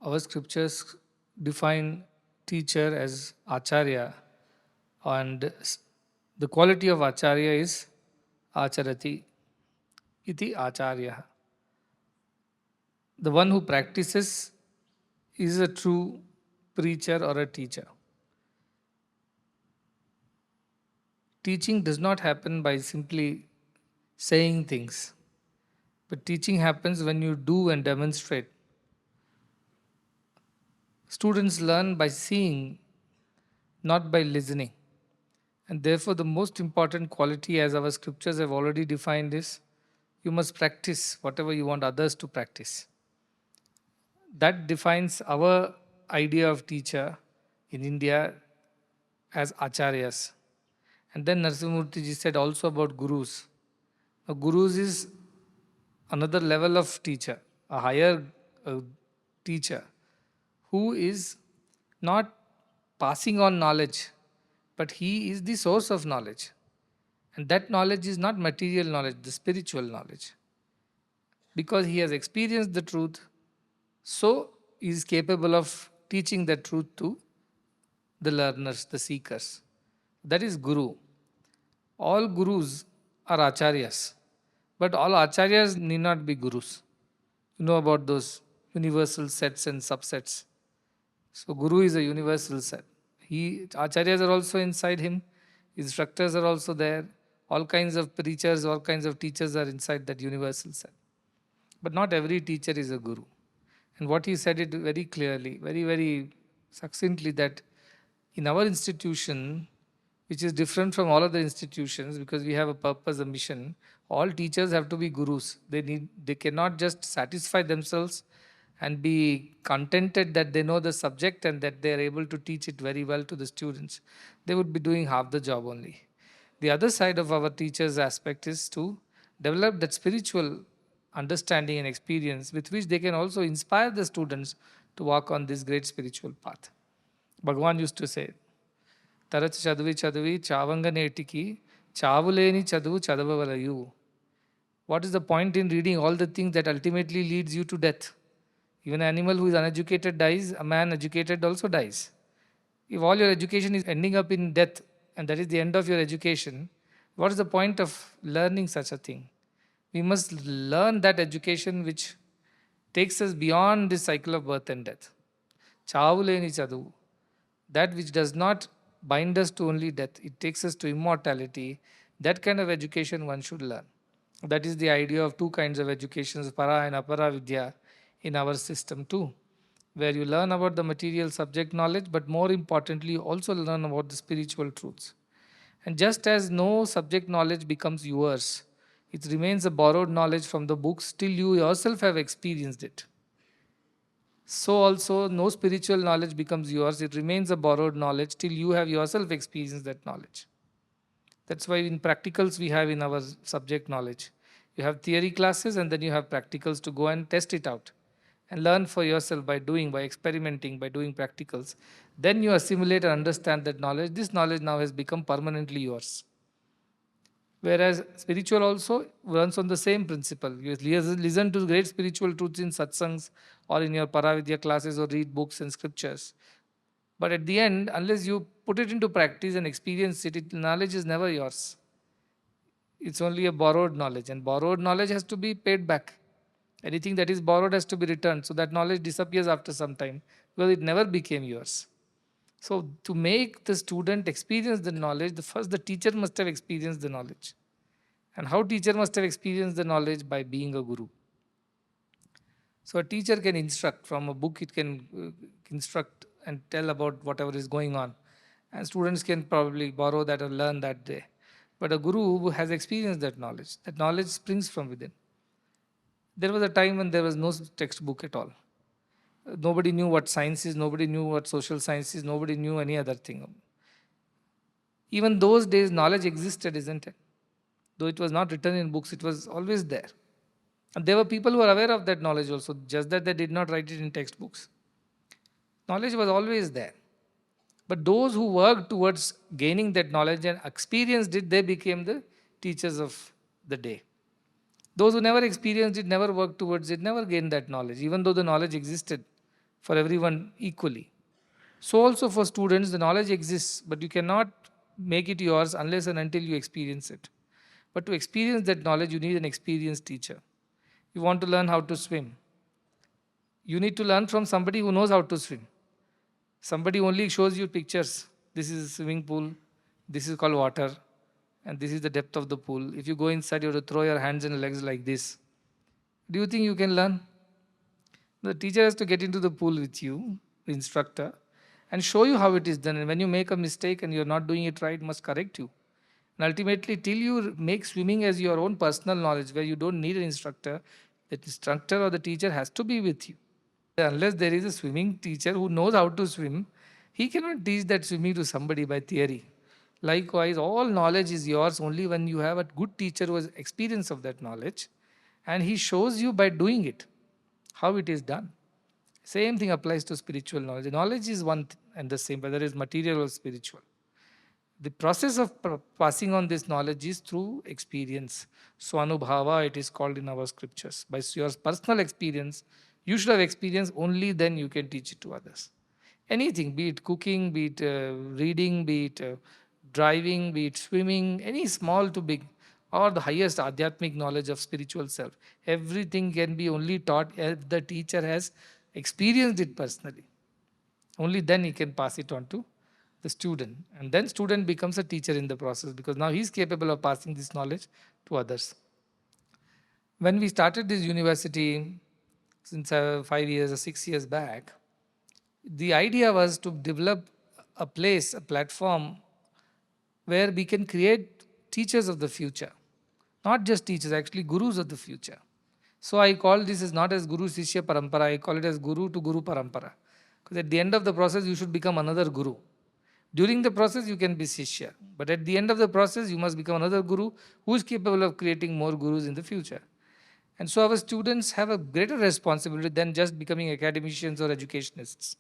Our scriptures define teacher as acharya, and the quality of acharya is acharati iti acharya. The one who practices is a true preacher or a teacher. Teaching does not happen by simply saying things, but teaching happens when you do and demonstrate. Students learn by seeing, not by listening. And therefore, the most important quality, as our scriptures have already defined, is you must practice whatever you want others to practice. That defines our idea of teacher in India as acharyas. And then Narasimhamurti ji said also about gurus. Now, gurus is another level of teacher, a higher teacher who is not passing on knowledge, but he is the source of knowledge. And that knowledge is not material knowledge, the spiritual knowledge. Because he has experienced the truth, so he is capable of teaching the truth to the learners, the seekers. That is Guru. All gurus are acharyas, but all acharyas need not be gurus. You know about those universal sets and subsets. So Guru is a universal set. Acharyas are also inside him, instructors are also there, all kinds of preachers, all kinds of teachers are inside that universal set. But not every teacher is a guru. And what he said it very clearly, very, very succinctly, that in our institution, which is different from all other institutions because we have a purpose, a mission, all teachers have to be gurus. They cannot just satisfy themselves and be contented that they know the subject and that they are able to teach it very well to the students. They would be doing half the job only. The other side of our teachers' aspect is to develop that spiritual understanding and experience with which they can also inspire the students to walk on this great spiritual path. Bhagavan used to say, తరచు చదివి చదివి చావంగనేటికి చావులేని చదువు చదవవలయు. What is the point in reading all the things that ultimately leads you to death? Even an animal who is uneducated dies, a man educated also dies. If all your education is ending up in death, and that is the end of your education, what is the point of learning such a thing? We must learn that education which takes us beyond this cycle of birth and death. Chavuleni chadu, that which does not bind us to only death, it takes us to immortality. That kind of education one should learn. That is the idea of two kinds of educations, para and apara vidya, in our system too, where you learn about the material subject knowledge, but more importantly, you also learn about the spiritual truths. And just as no subject knowledge becomes yours, it remains a borrowed knowledge from the books till you yourself have experienced it. So also no spiritual knowledge becomes yours. It remains a borrowed knowledge till you have yourself experienced that knowledge. That's why in practicals we have in our subject knowledge. You have theory classes and then you have practicals to go and test it out and learn for yourself by doing, by experimenting, by doing practicals. Then you assimilate and understand that knowledge. This knowledge now has become permanently yours. Whereas spiritual also runs on the same principle. You listen to great spiritual truths in satsangs or in your Paravidya classes or read books and scriptures. But at the end, unless you put it into practice and experience it, knowledge is never yours. It's only a borrowed knowledge, and borrowed knowledge has to be paid back. Anything that is borrowed has to be returned, so that knowledge disappears after some time because it never became yours. So, to make the student experience the knowledge, the teacher must have experienced the knowledge. And how teacher must have experienced the knowledge? By being a guru. So, a teacher can instruct from a book, it can instruct and tell about whatever is going on. And students can probably borrow that or learn that day. But a guru who has experienced that knowledge springs from within. There was a time when there was no textbook at all. Nobody knew what science is, nobody knew what social science is, nobody knew any other thing. Even those days, knowledge existed, isn't it? Though it was not written in books, it was always there. And there were people who were aware of that knowledge also, just that they did not write it in textbooks. Knowledge was always there. But those who worked towards gaining that knowledge and experienced it, they became the teachers of the day. Those who never experienced it, never worked towards it, never gained that knowledge, even though the knowledge existed. for everyone equally. So also for students, the knowledge exists, but you cannot make it yours unless and until you experience it. But to experience that knowledge, you need an experienced teacher. You want to learn how to swim. You need to learn from somebody who knows how to swim. Somebody only shows you pictures. This is a swimming pool. This is called water. And this is the depth of the pool. If you go inside, you have to throw your hands and legs like this. Do you think you can learn? The teacher has to get into the pool with you, the instructor, and show you how it is done. And when you make a mistake and you're not doing it right, must correct you. And ultimately, till you make swimming as your own personal knowledge, where you don't need an instructor, the instructor or the teacher has to be with you. Unless there is a swimming teacher who knows how to swim, he cannot teach that swimming to somebody by theory. Likewise, all knowledge is yours only when you have a good teacher who has experience of that knowledge, and he shows you by doing it how it is done. Same thing applies to spiritual knowledge. Knowledge is one and the same, whether it is material or spiritual. The process of passing on this knowledge is through experience. Swanubhava, it is called in our scriptures. By your personal experience, you should have experience, only then you can teach it to others. Anything, be it cooking, be it reading, be it driving, be it swimming, any small to big, or the highest adhyatmic knowledge of spiritual self. Everything can be only taught if the teacher has experienced it personally. Only then he can pass it on to the student. And then student becomes a teacher in the process, because now he is capable of passing this knowledge to others. When we started this university, since 5 years or 6 years back, the idea was to develop a place, a platform where we can create teachers of the future. Not just teachers, actually gurus of the future. So I call this as not as Guru Sishya Parampara, I call it as Guru to Guru Parampara. Because at the end of the process, you should become another Guru. During the process, you can be Sishya. But at the end of the process, you must become another Guru who is capable of creating more Gurus in the future. And so our students have a greater responsibility than just becoming academicians or educationists.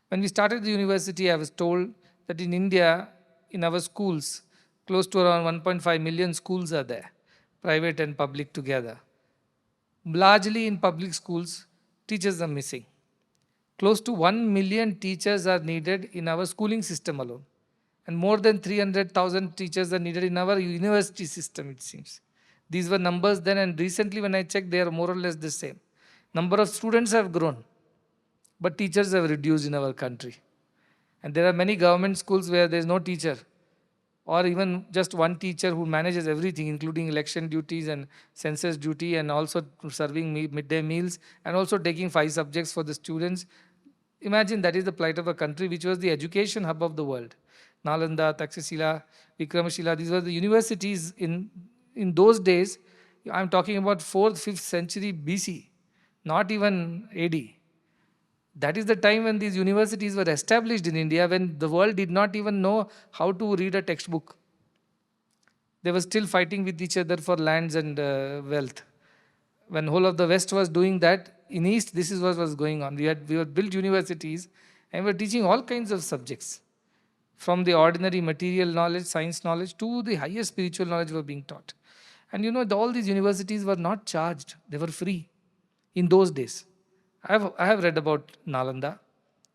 When we started the university, I was told that in India, in our schools, close to around 1.5 million schools are there, private and public together. Largely in public schools, teachers are missing. Close to 1 million teachers are needed in our schooling system alone. And more than 300,000 teachers are needed in our university system, it seems. These were numbers then, and recently when I checked, they are more or less the same. Number of students have grown, but teachers have reduced in our country. And there are many government schools where there is no teacher, or even just one teacher who manages everything, including election duties and census duty, and also serving midday meals, and also taking 5 subjects for the students. Imagine that is the plight of a country which was the education hub of the world. Nalanda, Takshashila, Vikramashila, these were the universities in those days. I'm talking about 4th, 5th century BC, not even AD. That is the time when these universities were established in India, when the world did not even know how to read a textbook. They were still fighting with each other for lands and wealth. When whole of the West was doing that, in East, this is what was going on. We had built universities and we were teaching all kinds of subjects. From the ordinary material knowledge, science knowledge, to the highest spiritual knowledge were being taught. And all these universities were not charged. They were free in those days. I have read about Nalanda,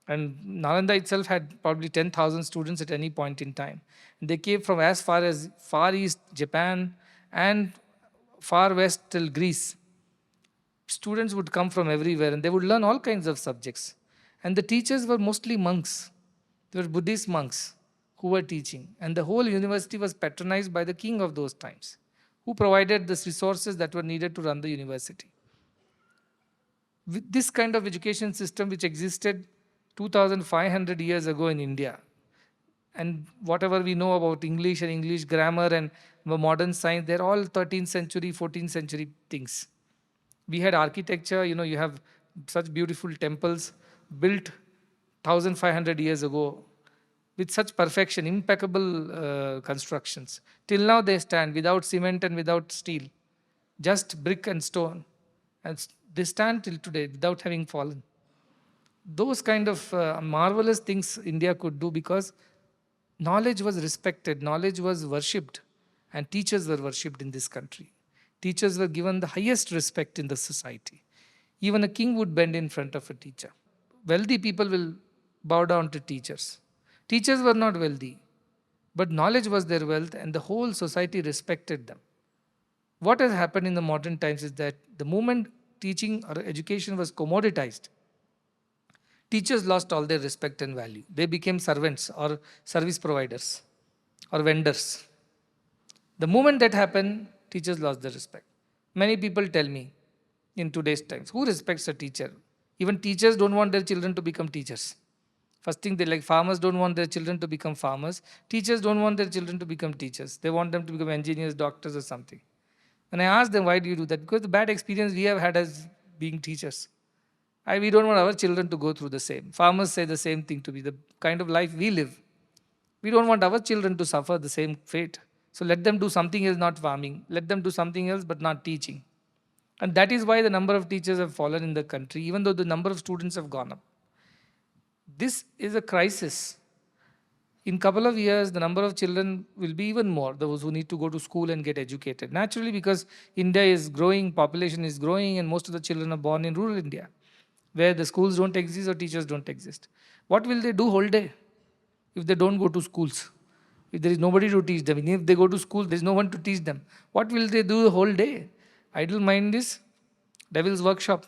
and Nalanda itself had probably 10,000 students at any point in time. And they came from as far as Far East, Japan, and far west till Greece. Students would come from everywhere and they would learn all kinds of subjects. And the teachers were mostly monks. They were Buddhist monks who were teaching. And the whole university was patronized by the king of those times, who provided the resources that were needed to run the university. With this kind of education system which existed 2,500 years ago in India, and whatever we know about English and English grammar and modern science, they're all 13th century, 14th century things. We had architecture, you have such beautiful temples built 1,500 years ago with such perfection, impeccable constructions. Till now they stand without cement and without steel, just brick and stone. And they stand till today without having fallen. Those kind of marvelous things India could do because knowledge was respected, knowledge was worshipped, and teachers were worshipped in this country. Teachers were given the highest respect in the society. Even a king would bend in front of a teacher. wealthy people will bow down to teachers. Teachers were not wealthy, but knowledge was their wealth, and the whole society respected them. What has happened in the modern times is that the moment teaching or education was commoditized, teachers lost all their respect and value. They became servants or service providers or vendors. The moment that happened, teachers lost their respect. Many people tell me in today's times, who respects a teacher? Even teachers don't want their children to become teachers. First thing, they like farmers don't want their children to become farmers. Teachers don't want their children to become teachers. They want them to become engineers, doctors, or something. And I ask them, why do you do that? Because the bad experience we have had as being teachers. We don't want our children to go through the same. Farmers say the same thing to me, the kind of life we live. We don't want our children to suffer the same fate. So let them do something else, not farming. Let them do something else, but not teaching. And that is why the number of teachers have fallen in the country, even though the number of students have gone up. This is a crisis. In couple of years, the number of children will be even more, those who need to go to school and get educated. Naturally, because India is growing, population is growing, and most of the children are born in rural India, where the schools don't exist or teachers don't exist. What will they do whole day if they don't go to schools? If there is nobody to teach them, if they go to school, there is no one to teach them. What will they do the whole day? Idle mind is devil's workshop.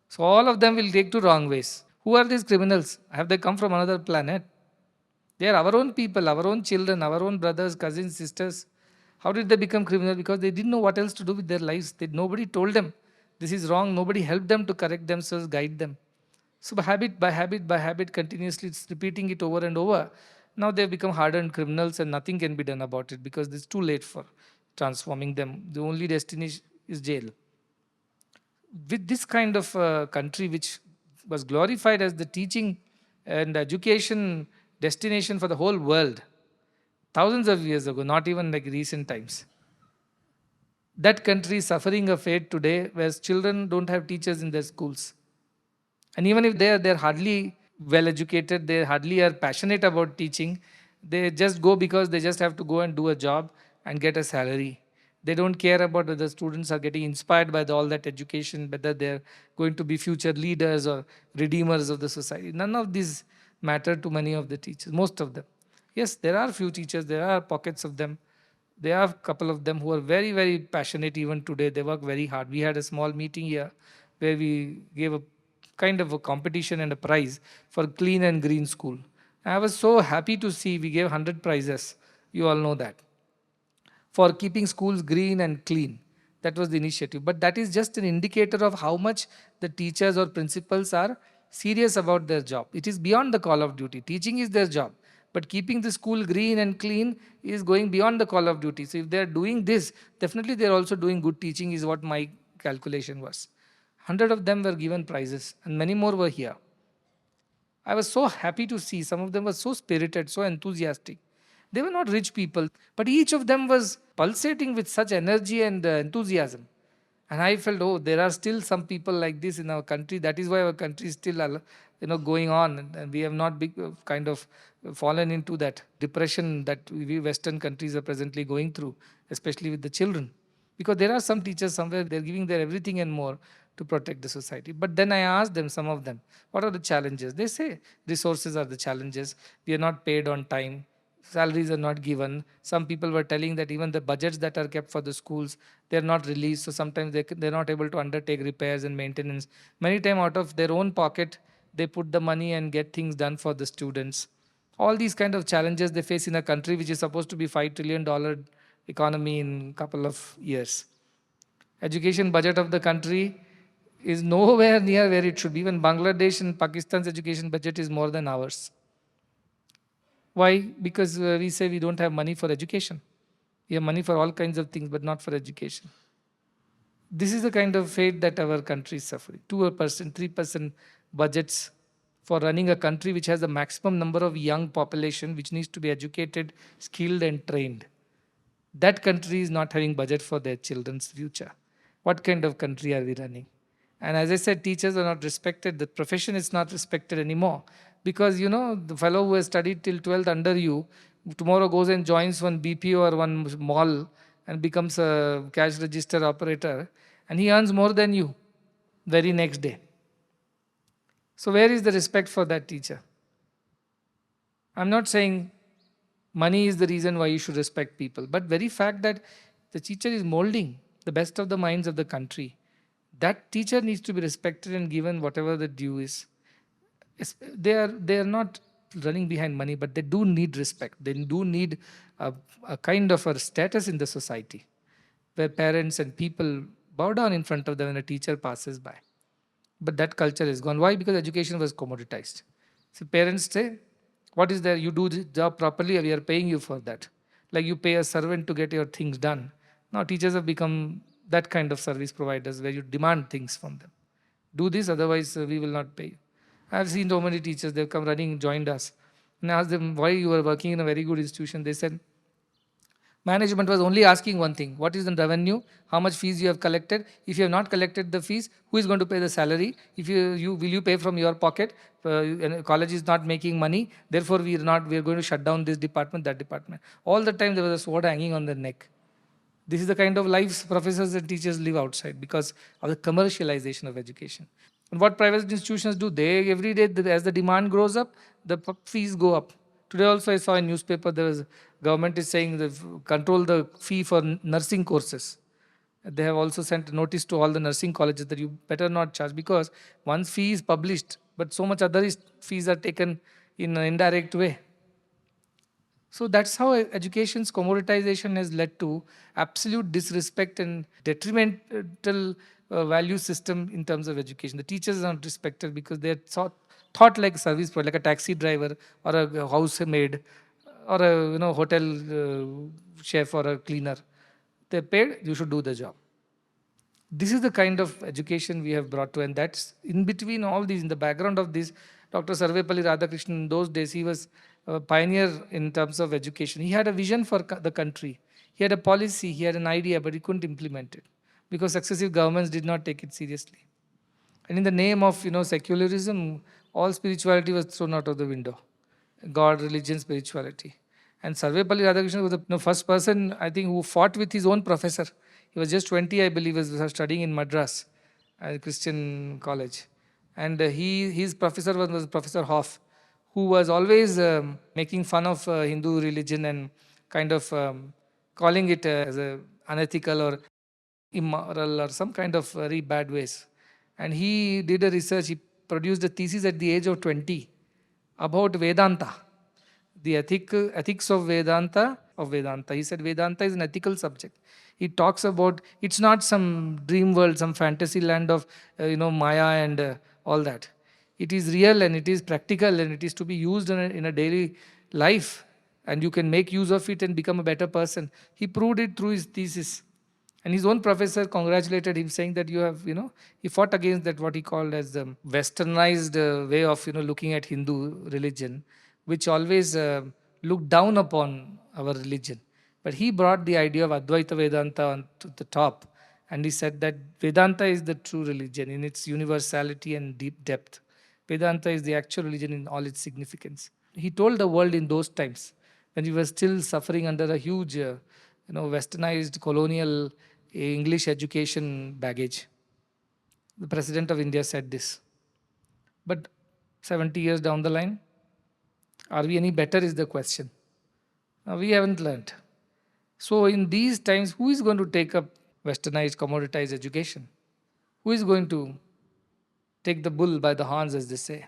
So all of them will take to wrong ways. Who are these criminals? Have they come from another planet? They are our own people, our own children, our own brothers, cousins, sisters. How did they become criminal? Because they didn't know what else to do with their lives. Nobody told them this is wrong. Nobody helped them to correct themselves, guide them. So by habit, by habit, by habit, continuously it's repeating it over and over. Now they've become hardened criminals and nothing can be done about it because it's too late for transforming them. The only destination is jail. With this kind of country which was glorified as the teaching and education destination for the whole world, thousands of years ago, not even like recent times, that country is suffering a fate today where children don't have teachers in their schools. And even if they're hardly well educated, they hardly are passionate about teaching, they just go because they just have to go and do a job and get a salary. They don't care about whether students are getting inspired by all that education, whether they're going to be future leaders or redeemers of the society. None of these matter to many of the teachers, most of them. Yes, there are few teachers, there are pockets of them. There are a couple of them who are very, very passionate even today. They work very hard. We had a small meeting here where we gave a kind of a competition and a prize for clean and green school. I was so happy to see we gave 100 prizes. You all know that for keeping schools green and clean. That was the initiative. But that is just an indicator of how much the teachers or principals are serious about their job. It is beyond the call of duty. Teaching is their job. But keeping the school green and clean is going beyond the call of duty. So if they are doing this, definitely they are also doing good teaching is what my calculation was. 100 of them were given prizes and many more were here. I was so happy to see. Some of them were so spirited, so enthusiastic. They were not rich people, but each of them was pulsating with such energy and enthusiasm. And I felt, oh, there are still some people like this in our country. That is why our country is still, going on, and we have not kind of fallen into that depression that we Western countries are presently going through, especially with the children. Because there are some teachers somewhere they're giving their everything and more to protect the society. But then I asked them, some of them, what are the challenges? They say resources are the challenges. We are not paid on time. Salaries are not given. Some people were telling that even the budgets that are kept for the schools, they're not released. So sometimes they're not able to undertake repairs and maintenance. Many times out of their own pocket, they put the money and get things done for the students. All these kind of challenges they face in a country which is supposed to be $5 trillion economy in a couple of years. Education budget of the country is nowhere near where it should be. Even Bangladesh and Pakistan's education budget is more than ours. Why? Because we say we don't have money for education. We have money for all kinds of things, but not for education. This is the kind of fate that our country is suffering. 2%, 3% budgets for running a country which has a maximum number of young population which needs to be educated, skilled and trained. That country is not having budget for their children's future. What kind of country are we running? And as I said, teachers are not respected. The profession is not respected anymore. Because, the fellow who has studied till 12th under you, tomorrow goes and joins one BPO or one mall and becomes a cash register operator, and he earns more than you very next day. So where is the respect for that teacher? I'm not saying money is the reason why you should respect people, but very fact that the teacher is molding the best of the minds of the country, that teacher needs to be respected and given whatever the due is. They are not running behind money, but they do need respect. They do need a kind of a status in the society where parents and people bow down in front of them when a teacher passes by. But that culture is gone. Why? Because education was commoditized. So parents say, what is there? You do the job properly, we are paying you for that. Like you pay a servant to get your things done. Now teachers have become that kind of service providers where you demand things from them. Do this, otherwise we will not pay you. I have seen so many teachers, they've come running, joined us. And I asked them why you are working in a very good institution. They said, management was only asking one thing: what is the revenue? How much fees you have collected? If you have not collected the fees, who is going to pay the salary? If you will you pay from your pocket? And college is not making money, therefore we are going to shut down this department, that department. All the time there was a sword hanging on their neck. This is the kind of lives professors and teachers live outside because of the commercialization of education. And what private institutions do? They every day, as the demand grows up, the fees go up. Today also I saw in newspaper there was government is saying they control the fee for nursing courses. They have also sent notice to all the nursing colleges that you better not charge, because once fee is published, but so much other fees are taken in an indirect way. So that's how education's commoditization has led to absolute disrespect and detrimental value system in terms of education. The teachers are not respected because they are thought like service provider, like a taxi driver or a housemaid or a hotel chef or a cleaner. They're paid, you should do the job. This is the kind of education we have brought to, and that's in between all these, in the background of this. Dr. Sarvepalli Radhakrishnan, in those days, he was a pioneer in terms of education. He had a vision for the country. He had a policy, he had an idea, but he couldn't implement it because successive governments did not take it seriously. And in the name of secularism, all spirituality was thrown out of the window. God, religion, spirituality. And Sarvepalli Radhakrishnan was the first person, I think, who fought with his own professor. He was just 20, I believe, was studying in Madras, at a Christian college. And his professor was Professor Hoff, who was always making fun of Hindu religion and kind of calling it as a unethical or immoral or some kind of very bad ways. And he did a research, he produced a thesis at the age of 20 about Vedanta, the ethics of Vedanta. He said Vedanta is an ethical subject. He talks about, it's not some dream world, some fantasy land of Maya and all that. It is real and it is practical and it is to be used in a daily life, and you can make use of it and become a better person. He proved it through his thesis. And his own professor congratulated him, saying that he fought against that, what he called as the westernized way of, looking at Hindu religion, which always looked down upon our religion. But he brought the idea of Advaita Vedanta on to the top. And he said that Vedanta is the true religion in its universality and deep depth. Vedanta is the actual religion in all its significance. He told the world in those times when we were still suffering under a huge, westernized colonial English education baggage. The President of India said this. But 70 years down the line, are we any better is the question. We haven't learned. So in these times, who is going to take up westernized, commoditized education? Who is going to take the bull by the horns, as they say?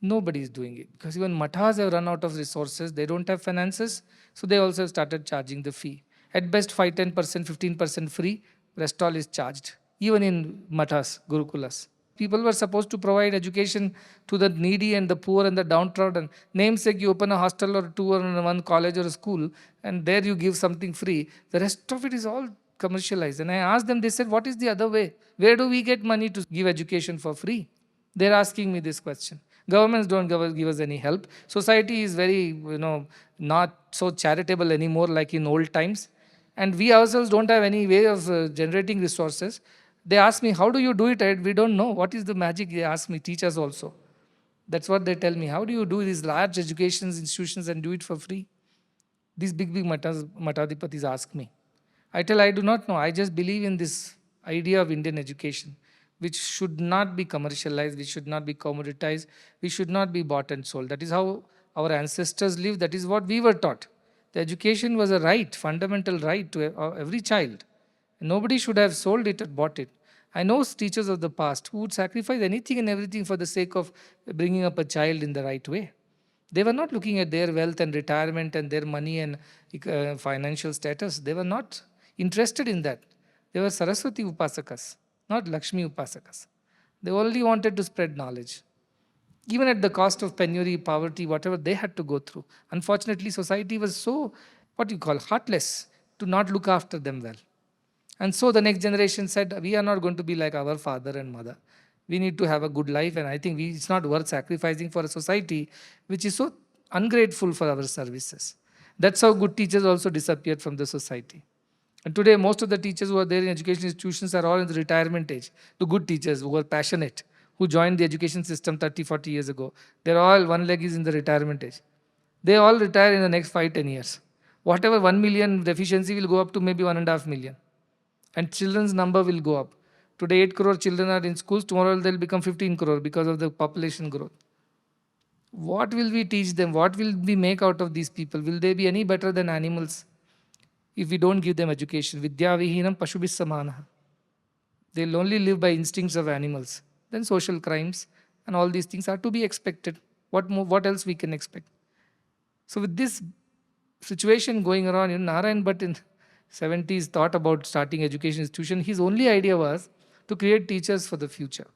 Nobody is doing it because even mathas have run out of resources. They don't have finances, so they also started charging the fee. At best, 5, 10%, 15% free. Rest all is charged. Even in mathas, gurukulas, people were supposed to provide education to the needy and the poor and the downtrodden. Namesake, you open a hostel or two or one college or a school, and there you give something free. The rest of it is all commercialized. And I asked them, they said, what is the other way? Where do we get money to give education for free? They're asking me this question. Governments don't give us any help. Society is very, not so charitable anymore like in old times. And we ourselves don't have any way of generating resources. They ask me, how do you do it? We don't know. What is the magic? They ask me, teach us also. That's what they tell me. How do you do these large education institutions and do it for free? These big matadipatis ask me. I tell, I do not know. I just believe in this idea of Indian education, which should not be commercialized, which should not be commoditized, which should not be bought and sold. That is how our ancestors lived. That is what we were taught. The education was a right, fundamental right to every child. Nobody should have sold it or bought it. I know teachers of the past who would sacrifice anything and everything for the sake of bringing up a child in the right way. They were not looking at their wealth and retirement and their money and financial status. They were not interested in that. They were Saraswati Upasakas, not Lakshmi Upasakas. They only wanted to spread knowledge, even at the cost of penury, poverty, whatever they had to go through. Unfortunately, society was so, what you call, heartless to not look after them well. And so the next generation said, we are not going to be like our father and mother. We need to have a good life. And I think it's not worth sacrificing for a society which is so ungrateful for our services. That's how good teachers also disappeared from the society. And today, most of the teachers who are there in education institutions are all in the retirement age. The good teachers who are passionate, who joined the education system 30, 40 years ago. They're all, one leg is in the retirement age. They all retire in the next 5, 10 years. Whatever 1 million deficiency will go up to maybe 1.5 million. And children's number will go up. Today 8 crore children are in schools, tomorrow they'll become 15 crore because of the population growth. What will we teach them? What will we make out of these people? Will they be any better than animals if we don't give them education? Vidya vihinam pashubhis samana. They'll only live by instincts of animals. Then social crimes and all these things are to be expected. What else we can expect? So with this situation going around, Narayan Bhatt in 70s thought about starting education institution. His only idea was to create teachers for the future.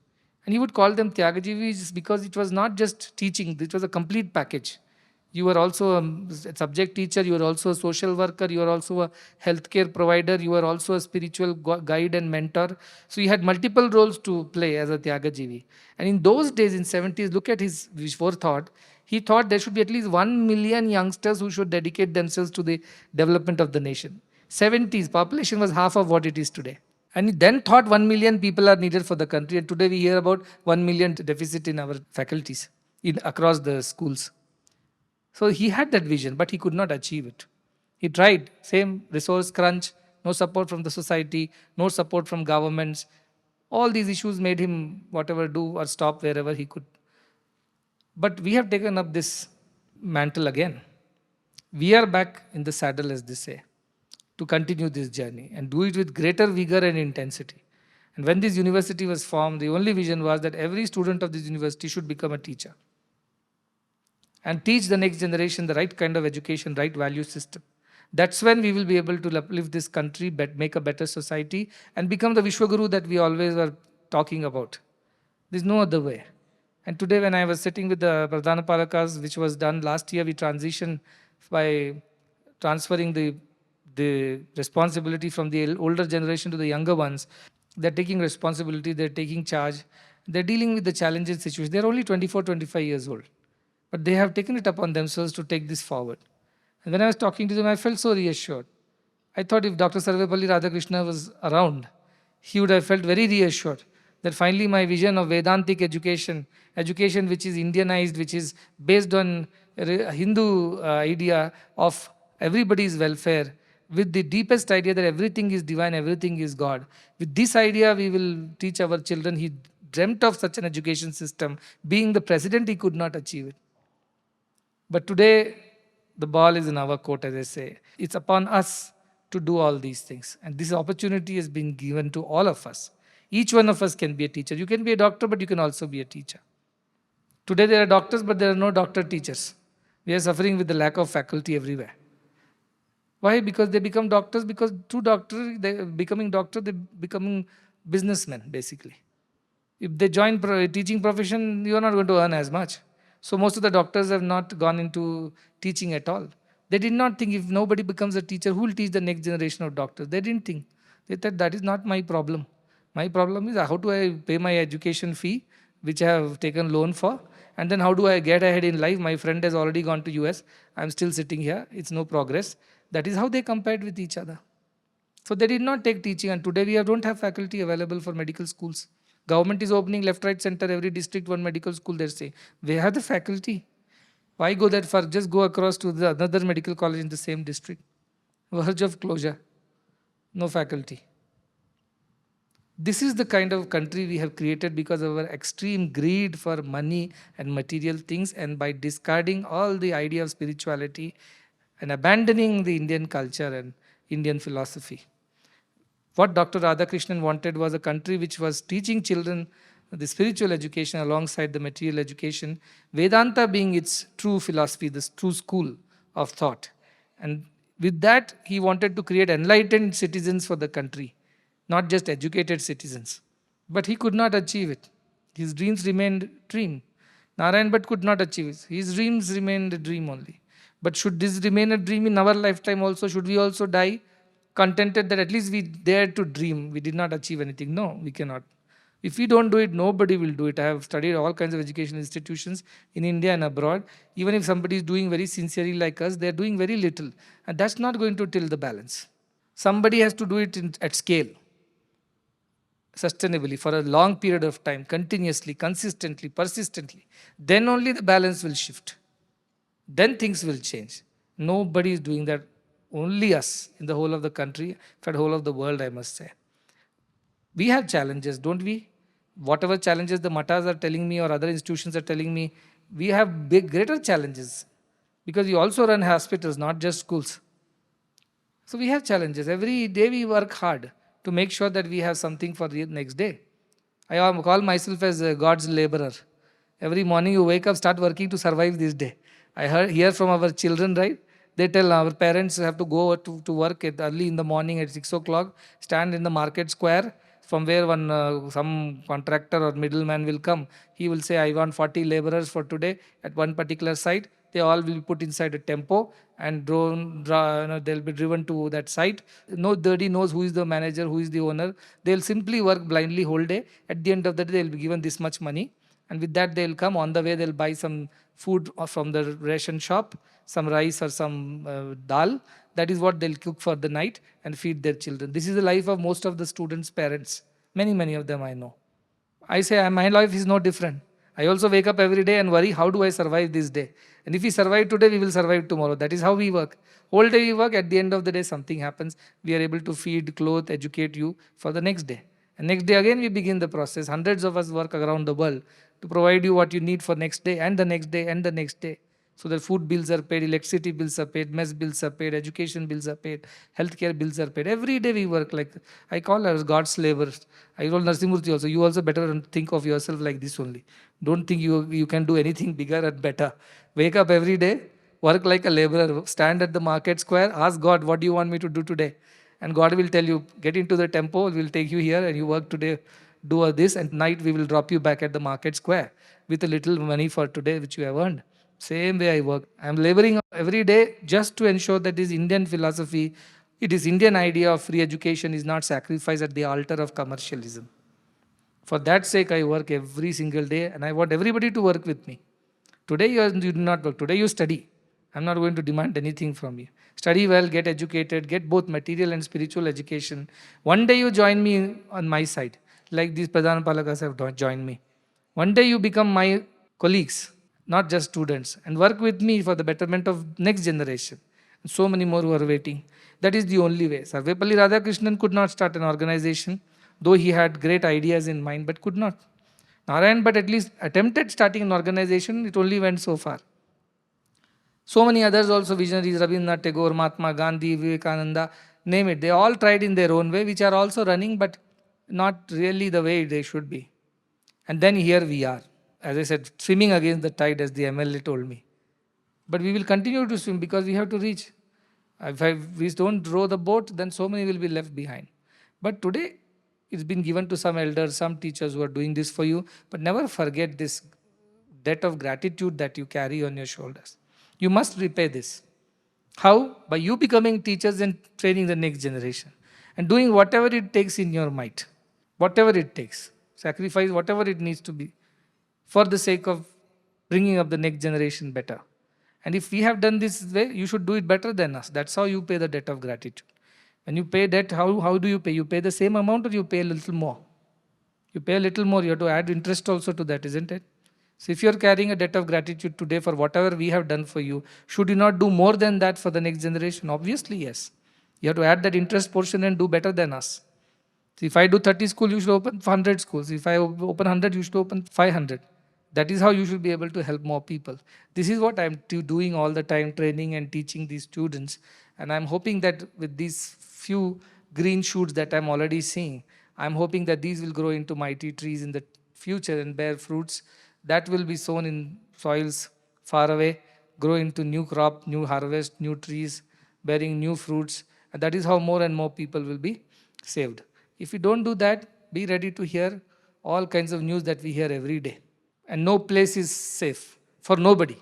And he would call them Tyagajivis because it was not just teaching, it was a complete package. You were also a subject teacher, you were also a social worker, you were also a healthcare provider, you were also a spiritual guide and mentor. So he had multiple roles to play as a Tyagajivi. And in those days, in 70s, look at his forethought. He thought there should be at least 1 million youngsters who should dedicate themselves to the development of the nation. 70s, population was half of what it is today. And he then thought 1 million people are needed for the country. And today we hear about 1 million deficit in our faculties across the schools. So he had that vision, but he could not achieve it. He tried, same resource crunch, no support from the society, no support from governments. All these issues made him whatever do or stop wherever he could. But we have taken up this mantle again. We are back in the saddle, as they say, to continue this journey and do it with greater vigor and intensity. And when this university was formed, the only vision was that every student of this university should become a teacher and teach the next generation the right kind of education, right value system. That's when we will be able to uplift this country, make a better society, and become the Vishwaguru that we always are talking about. There's no other way. And today, when I was sitting with the Pradhana Palakas, which was done last year, we transitioned by transferring the responsibility from the older generation to the younger ones. They're taking responsibility, they're taking charge, they're dealing with the challenges situation. They're only 24, 25 years old. But they have taken it upon themselves to take this forward. And when I was talking to them, I felt so reassured. I thought if Dr. Sarvepalli Radhakrishna was around, he would have felt very reassured that finally my vision of Vedantic education, education which is Indianized, which is based on a Hindu idea of everybody's welfare, with the deepest idea that everything is divine, everything is God. With this idea, we will teach our children. He dreamt of such an education system. Being the president, he could not achieve it. But today, the ball is in our court, as I say. It's upon us to do all these things. And this opportunity has been given to all of us. Each one of us can be a teacher. You can be a doctor, but you can also be a teacher. Today, there are doctors, but there are no doctor teachers. We are suffering with the lack of faculty everywhere. Why? Because they become doctors, because through becoming doctor, they becoming businessmen, basically. If they join teaching profession, you are not going to earn as much. So most of the doctors have not gone into teaching at all. They did not think if nobody becomes a teacher, who will teach the next generation of doctors? They didn't think. They thought that is not my problem. My problem is how do I pay my education fee, which I have taken loan for, and then how do I get ahead in life? My friend has already gone to US. I'm still sitting here. It's no progress. That is how they compared with each other. So they did not take teaching, and today we don't have faculty available for medical schools. Government is opening left, right, center, every district, one medical school, they're saying. We have the faculty. Why go that far? Just go across to another medical college in the same district. Verge of closure. No faculty. This is the kind of country we have created because of our extreme greed for money and material things, and by discarding all the idea of spirituality and abandoning the Indian culture and Indian philosophy. What Dr. Radhakrishnan wanted was a country which was teaching children the spiritual education alongside the material education, Vedanta being its true philosophy, this true school of thought. And with that, he wanted to create enlightened citizens for the country, not just educated citizens. But he could not achieve it. His dreams remained dream. Narayan Bhatt could not achieve it. His dreams remained a dream only. But should this remain a dream in our lifetime also? Should we also die contented that at least we dared to dream? We did not achieve anything. No, we cannot. If we don't do it, nobody will do it. I have studied all kinds of education institutions in India and abroad. Even if somebody is doing very sincerely like us, they are doing very little. And that's not going to tilt the balance. Somebody has to do it at scale, sustainably, for a long period of time, continuously, consistently, persistently. Then only the balance will shift. Then things will change. Nobody is doing that. Only us in the whole of the country, in fact, whole of the world, I must say. We have challenges, don't we? Whatever challenges the matas are telling me or other institutions are telling me, we have big, greater challenges because we also run hospitals, not just schools. So we have challenges. Every day we work hard to make sure that we have something for the next day. I call myself as God's laborer. Every morning you wake up, start working to survive this day. Hear from our children, right? They tell our parents have to go to work early in the morning at 6 o'clock, stand in the market square, from where some contractor or middleman will come. He will say, I want 40 laborers for today at one particular site. They all will be put inside a tempo and they'll be driven to that site. Nobody knows who is the manager, who is the owner. They'll simply work blindly whole day. At the end of the day, they'll be given this much money. And with that, they'll come. On the way, they'll buy some food from the ration shop, some rice or some dal. That is what they'll cook for the night and feed their children. This is the life of most of the students' parents. Many, many of them I know. I say my life is no different. I also wake up every day and worry, how do I survive this day? And if we survive today, we will survive tomorrow. That is how we work. Whole day we work. At the end of the day, something happens. We are able to feed, clothe, educate you for the next day. And next day again, we begin the process. Hundreds of us work around the world to provide you what you need for next day and the next day and the next day. So that food bills are paid, electricity bills are paid, mess bills are paid, education bills are paid, healthcare bills are paid. Every day we work like, I call us God's laborers. I told Narsimurti also, you also better think of yourself like this only. Don't think you can do anything bigger and better. Wake up every day, work like a laborer, stand at the market square, ask God, what do you want me to do today? And God will tell you, get into the tempo, we'll take you here and you work today, do this, and night we will drop you back at the market square with a little money for today which you have earned. Same way I work. I'm laboring every day just to ensure that this Indian philosophy, it is Indian idea of free education is not sacrificed at the altar of commercialism. For that sake, I work every single day and I want everybody to work with me. Today you do not work. Today you study. I'm not going to demand anything from you. Study well, get educated, get both material and spiritual education. One day you join me on my side, like these Pradhan Palakas have joined me. One day you become my colleagues, not just students, and work with me for the betterment of next generation. And so many more who are waiting. That is the only way. Sarvepalli Radhakrishnan could not start an organization, though he had great ideas in mind, but could not. Narayan, but at least attempted starting an organization, it only went so far. So many others also, visionaries, Rabindranath Tagore, Mahatma Gandhi, Vivekananda, name it. They all tried in their own way, which are also running, but not really the way they should be. And then here we are, as I said, swimming against the tide, as the MLA told me. But we will continue to swim because we have to reach. If we don't row the boat, then so many will be left behind. But today, it's been given to some elders, some teachers who are doing this for you. But never forget this debt of gratitude that you carry on your shoulders. You must repay this. How? By you becoming teachers and training the next generation. And doing whatever it takes in your might. Whatever it takes. Sacrifice whatever it needs to be. For the sake of bringing up the next generation better. And if we have done this way, you should do it better than us. That's how you pay the debt of gratitude. When you pay debt, how do you pay? You pay the same amount or you pay a little more? You pay a little more, you have to add interest also to that, isn't it? So if you're carrying a debt of gratitude today for whatever we have done for you, should you not do more than that for the next generation? Obviously, yes. You have to add that interest portion and do better than us. So if I do 30 schools, you should open 100 schools. If I open 100, you should open 500. That is how you should be able to help more people. This is what I'm doing all the time, training and teaching these students. And I'm hoping that with these few green shoots that I'm already seeing, I'm hoping that these will grow into mighty trees in the future and bear fruits that will be sown in soils far away, grow into new crop, new harvest, new trees, bearing new fruits. And that is how more and more people will be saved. If you don't do that, be ready to hear all kinds of news that we hear every day. And no place is safe for nobody.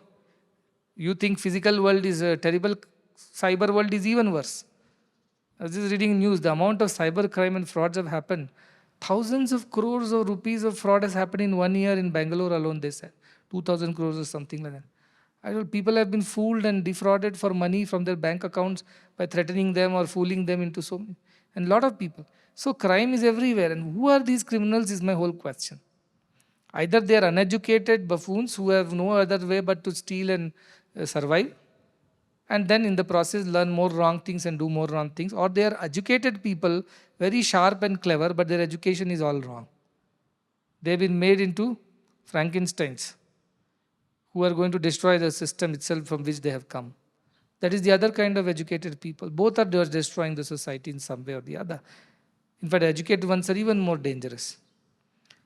You think physical world is terrible, cyber world is even worse. I was just reading news, the amount of cyber crime and frauds have happened. Thousands of crores of rupees of fraud has happened in 1 year in Bangalore alone, they said. 2,000 crores or something like that. I told people have been fooled and defrauded for money from their bank accounts by threatening them or fooling them into so many. And a lot of people. So crime is everywhere. And who are these criminals is my whole question. Either they are uneducated buffoons who have no other way but to steal and survive, and then in the process learn more wrong things and do more wrong things, or they are educated people, very sharp and clever, but their education is all wrong. They've been made into Frankensteins who are going to destroy the system itself from which they have come. That is the other kind of educated people. Both are destroying the society in some way or the other. In fact, educated ones are even more dangerous.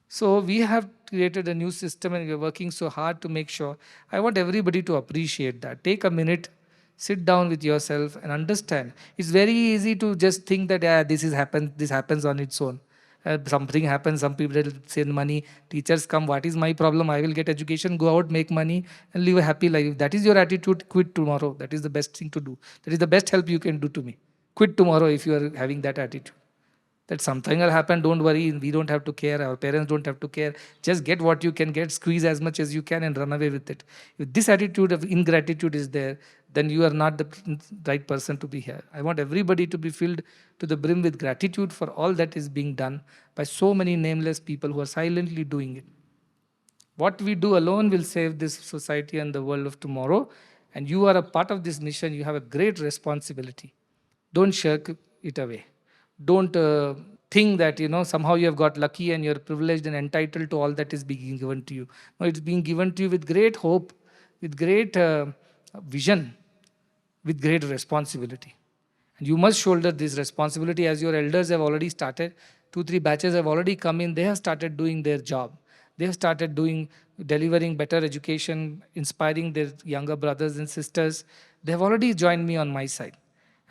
So we have created a new system and we are working so hard to make sure. I want everybody to appreciate that. Take a minute, sit down with yourself and understand. It's very easy to just think that this happens on its own. Something happens, some people send money, teachers come, what is my problem? I will get education, go out, make money and live a happy life. If that is your attitude, quit tomorrow. That is the best thing to do. That is the best help you can do to me. Quit tomorrow if you are having that attitude. That something will happen, don't worry, we don't have to care, our parents don't have to care. Just get what you can get, squeeze as much as you can and run away with it. If this attitude of ingratitude is there, then you are not the right person to be here. I want everybody to be filled to the brim with gratitude for all that is being done by so many nameless people who are silently doing it. What we do alone will save this society and the world of tomorrow. And you are a part of this mission. You have a great responsibility. Don't shirk it away. Don't think that somehow you have got lucky and you're privileged and entitled to all that is being given to you. No, it's being given to you with great hope, with great vision, with great responsibility. And you must shoulder this responsibility as your elders have already started. 2-3 batches have already come in. They have started doing their job. They have started delivering better education, inspiring their younger brothers and sisters. They have already joined me on my side.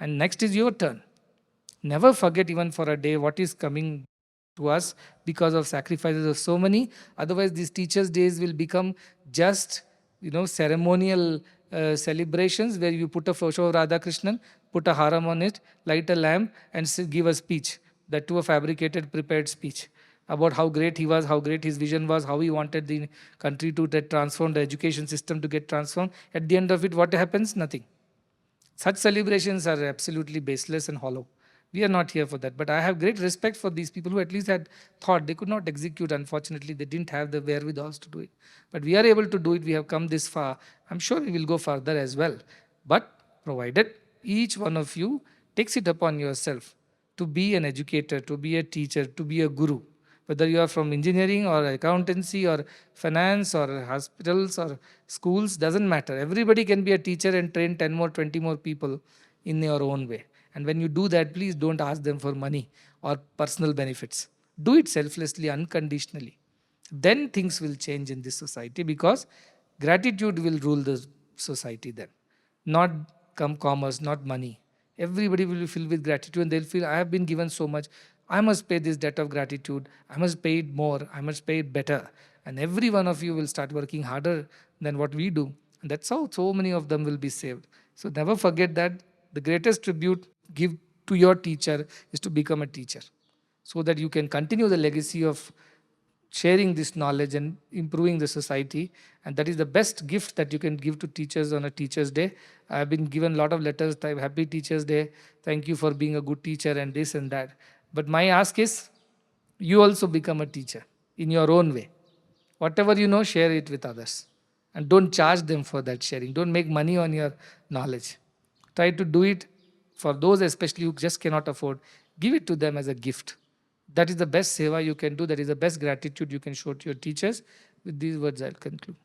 And next is your turn. Never forget even for a day what is coming to us because of sacrifices of so many. Otherwise, these teachers' days will become just ceremonial celebrations where you put a photo of Radha Krishnan, put a haram on it, light a lamp, and give a speech. That too a fabricated, prepared speech about how great he was, how great his vision was, how he wanted the country to get transformed, the education system to get transformed. At the end of it, what happens? Nothing. Such celebrations are absolutely baseless and hollow. We are not here for that. But I have great respect for these people who at least had thought. They could not execute, unfortunately. They didn't have the wherewithal to do it. But we are able to do it. We have come this far. I'm sure we will go further as well. But provided each one of you takes it upon yourself to be an educator, to be a teacher, to be a guru. Whether you are from engineering or accountancy or finance or hospitals or schools, doesn't matter. Everybody can be a teacher and train 10 more, 20 more people in your own way. And when you do that, please don't ask them for money or personal benefits. Do it selflessly, unconditionally. Then things will change in this society because gratitude will rule the society then. Not commerce, not money. Everybody will be filled with gratitude and they'll feel, I have been given so much. I must pay this debt of gratitude. I must pay it more. I must pay it better. And every one of you will start working harder than what we do. And that's how so many of them will be saved. So never forget that the greatest tribute give to your teacher is to become a teacher so that you can continue the legacy of sharing this knowledge and improving the society. And that is the best gift that you can give to teachers on a Teachers' Day. I have been given a lot of letters, happy Teachers' Day, thank you for being a good teacher and this and that. But my ask is, you also become a teacher in your own way. Whatever you know, share it with others. And don't charge them for that sharing. Don't make money on your knowledge. Try to do it for those especially who just cannot afford. Give it to them as a gift. That is the best seva you can do. That is the best gratitude you can show to your teachers. With these words, I'll conclude.